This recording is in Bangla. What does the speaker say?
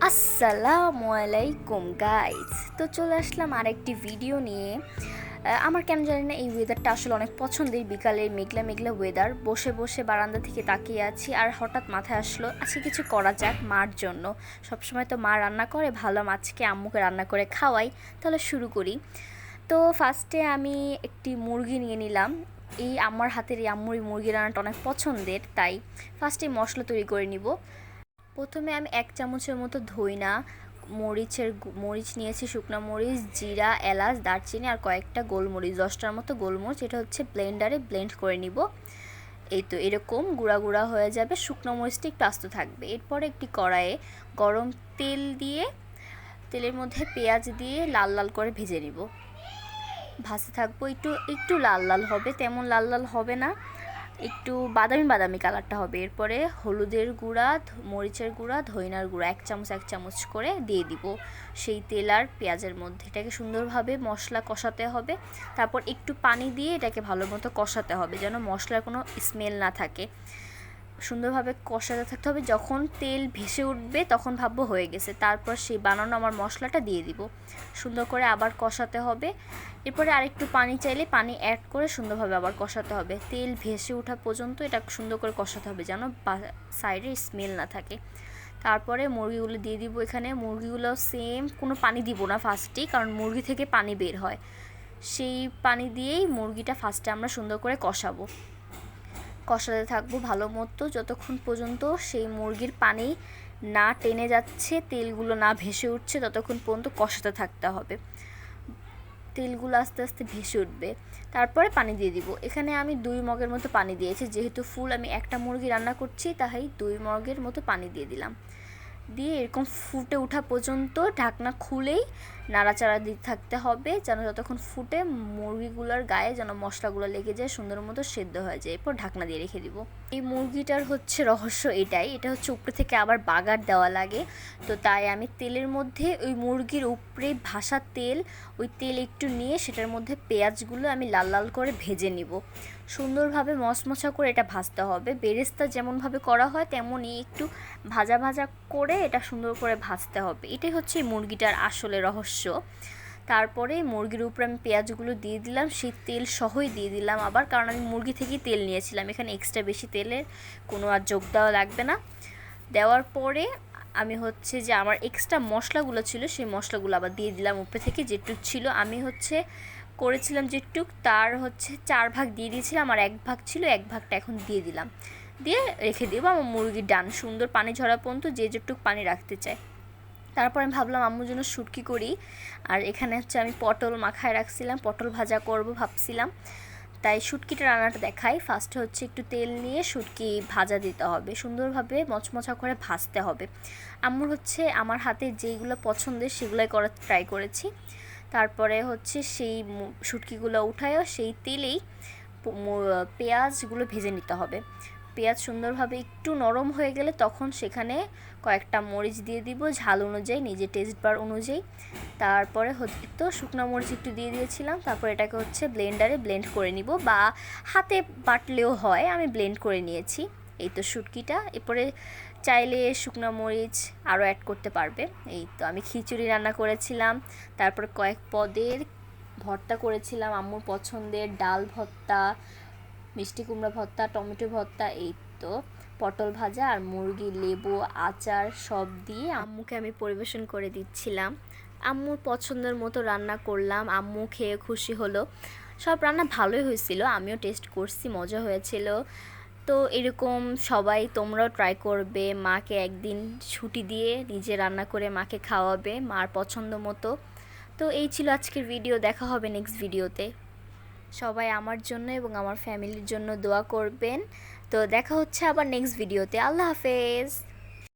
আসসালামু আলাইকুম গাইজ। তো চলে আসলাম আরেকটি ভিডিও নিয়ে। আমার কেন জানি না এই ওয়েদারটা আসলে অনেক পছন্দের। বিকালের মেঘলা মেঘলা ওয়েদার, বসে বসে বারান্দা থেকে তাকিয়ে আছি আর হঠাৎ মাথায় আসলো আজকে কিছু করা যাক মার জন্য। সবসময় তো মা রান্না করে, ভালো আজকে আম্মুকে রান্না করে খাওয়াই, তাহলে শুরু করি। তো ফার্স্টে আমি একটি মুরগি নিয়ে নিলাম। এই আমার হাতের এই আম্মুর মুরগি রান্নাটা অনেক পছন্দের, তাই ফার্স্টে মশলা তৈরি করে নিব। প্রথমে আমি 1 চামচের মতো ধইনা মরিচ নিয়েছি, শুকনো মরিচ, জিরা, এলাচ, দারচিনি আর কয়েকটা গোলমরিচ, 10টার মতো গোলমরিচ। এটা হচ্ছে ব্লেন্ডারে ব্লেন্ড করে নিব। এই তো এরকম গুঁড়া গুঁড়া হয়ে যাবে, শুকনো মরিচটা একটু আস্ত থাকবে। এরপরে একটি কড়াইয়ে গরম তেল দিয়ে তেলের মধ্যে পেঁয়াজ দিয়ে লাল লাল করে ভেজে নিব। ভাজতে থাকবো, একটু একটু লাল লাল হবে, তেমন লাল লাল হবে না, একটু বাদামি বাদামি কালারটা হবে। এরপরে হলুদের গুঁড়া, মরিচের গুঁড়া, ধইনার গুঁড়া 1 চামচ করে দিয়ে দিব সেই তেল আর পেঁয়াজের মধ্যে। এটাকে সুন্দরভাবে মশলা কষাতে হবে। তারপর একটু পানি দিয়ে এটাকে ভালো মতো কষাতে হবে যেন মশলার কোনো স্মেল না থাকে। সুন্দরভাবে কষাতে থাকতে হবে। যখন তেল ভেসে উঠবে তখন ভাববো হয়ে গেছে। তারপর সেই বানানো আমার মশলাটা দিয়ে দিব, সুন্দর করে আবার কষাতে হবে। এরপরে আরেকটু পানি চাইলে পানি অ্যাড করে সুন্দরভাবে আবার কষাতে হবে। তেল ভেসে ওঠা পর্যন্ত এটা সুন্দর করে কষাতে হবে যেন সাইডে স্মেল না থাকে। তারপরে মুরগিগুলো দিয়ে দিব। এখানে মুরগিগুলো সেম, কোনো পানি দিব না ফার্স্টেই, কারণ মুরগি থেকে পানি বের হয়। সেই পানি দিয়েই মুরগিটা ফার্স্টে আমরা সুন্দর করে কষাতে থাকবো ভালো মতো, যতক্ষণ পর্যন্ত সেই মুরগির পানি না টেনে যাচ্ছে, তেলগুলো না ভেসে উঠছে, ততক্ষণ পর্যন্ত কষাতে থাকতে হবে। তেলগুলো আস্তে আস্তে ভেসে উঠবে, তারপরে পানি দিয়ে দিব। এখানে আমি 2 মগের মতো পানি দিয়েছি, যেহেতু ফুল আমি একটা মুরগি রান্না করছি তাই 2 মগের মতো পানি দিয়ে দিলাম। দিয়ে এরকম ফুটে ওঠা পর্যন্ত ঢাকনা খুলেই নাড়াচাড়া দিতে থাকতে হবে যেন যতক্ষণ ফুটে মুরগিগুলোর গায়ে যেন মশলাগুলো লেগে যায়, সুন্দর মতো সেদ্ধ হয়ে যায়। এরপর ঢাকনা দিয়ে রেখে দিব। এই মুরগিটার হচ্ছে রহস্য এটাই, এটা হচ্ছে উপরে থেকে আবার বাগার দেওয়া লাগে। তো তাই আমি তেলের মধ্যে ওই মুরগির উপরে ভাসা তেল, ওই তেল একটু নিয়ে সেটার মধ্যে পেঁয়াজগুলো আমি লাল লাল করে ভেজে নিব। সুন্দরভাবে মশমশা করে এটা ভাজতে হবে। বেরেস্তা যেমনভাবে করা হয় তেমনই একটু ভাজা ভাজা করে এটা সুন্দর করে ভাজতে হবে। এটাই হচ্ছে মুরগিটার আসলে রহস্য। তারপরে মুরগির উপরে আমি পেঁয়াজগুলো দিয়ে দিলাম, সেই তেল সহই দিয়ে দিলাম আবার, কারণ আমি মুরগি থেকেই তেল নিয়েছিলাম, এখানে এক্সট্রা বেশি তেলের কোনো আর যোগ দেওয়া লাগবে না। দেওয়ার পরে আমি হচ্ছে যে আমার এক্সট্রা মশলাগুলো ছিল সেই মশলাগুলো আবার দিয়ে দিলাম উপরে থেকে, যেটুক ছিল আমি হচ্ছে করেছিলাম যেটুক তার হচ্ছে 4 ভাগ দিয়ে দিয়েছিলাম, আর 1 ভাগ ছিল, 1 ভাগটা এখন দিয়ে দিলাম। দিয়ে রেখে দেবো আমার মুরগির ডান সুন্দর পানি ঝরা পর্যন্ত, যে যেটুক পানি রাখতে চায়। তারপর আমি ভাবলাম আম্মুর জন্য শুটকি করি। আর এখানে হচ্ছে আমি পটল মাখায় রাখছিলাম, পটল ভাজা করব ভাবছিলাম, তাই শুটকিটা রান্নাটা দেখাই। ফার্স্টে হচ্ছে একটু তেল নিয়ে শুটকি ভাজা দিতে হবে, সুন্দরভাবে মচমচা করে ভাজতে হবে। আম্মুর হচ্ছে আমার হাতে যেইগুলো পছন্দের সেগুলোই করার ট্রাই করেছি। তারপরে হচ্ছে সেই শুটকিগুলো উঠায়ও সেই তেলেই পেঁয়াজগুলো ভেজে নিতে হবে। পেঁয়াজ সুন্দরভাবে একটু নরম হয়ে গেলে তখন সেখানে কয়েকটা মরিচ দিয়ে দিব ঝাল অনুযায়ী, নিজের টেস্ট বার অনুযায়ী। তারপরে তো শুকনো মরিচ একটু দিয়ে দিয়েছিলাম। তারপর এটাকে হচ্ছে ব্লেন্ডারে ব্লেন্ড করে নিব, বা হাতে বাটলেও হয়, আমি ব্লেন্ড করে নিয়েছি। এই তো শুটকিটা। এরপরে চাইলে শুকনো মরিচ আরও অ্যাড করতে পারবে। এই তো আমি খিচুড়ি রান্না করেছিলাম, তারপরে কয়েক পদের ভর্তা করেছিলাম আম্মুর পছন্দের, ডাল ভর্তা, মিষ্টি কুমড়া ভর্তা, টমেটো ভর্তা, এই তো পটল ভাজা আর মুরগি, লেবু, আচার সব দিয়ে আম্মুকে আমি পরিবেশন করে দিচ্ছিলাম। আম্মুর পছন্দের মতো রান্না করলাম, আম্মু খেয়ে খুশি হলো। সব রান্না ভালোই হয়েছিল, আমিও টেস্ট করছি, মজা হয়েছিল। তো এরকম সবাই তোমরাও ট্রাই করবে, মাকে একদিন ছুটি দিয়ে নিজে রান্না করে মাকে খাওয়াবে মার পছন্দ মতো। তো এই ছিল আজকের ভিডিও, দেখা হবে নেক্সট ভিডিওতে। সবাই আমার জন্য এবং আমার ফ্যামিলির জন্য দোয়া করবেন। তো দেখা হচ্ছে আবার নেক্সট ভিডিওতে। আল্লাহ হাফেজ।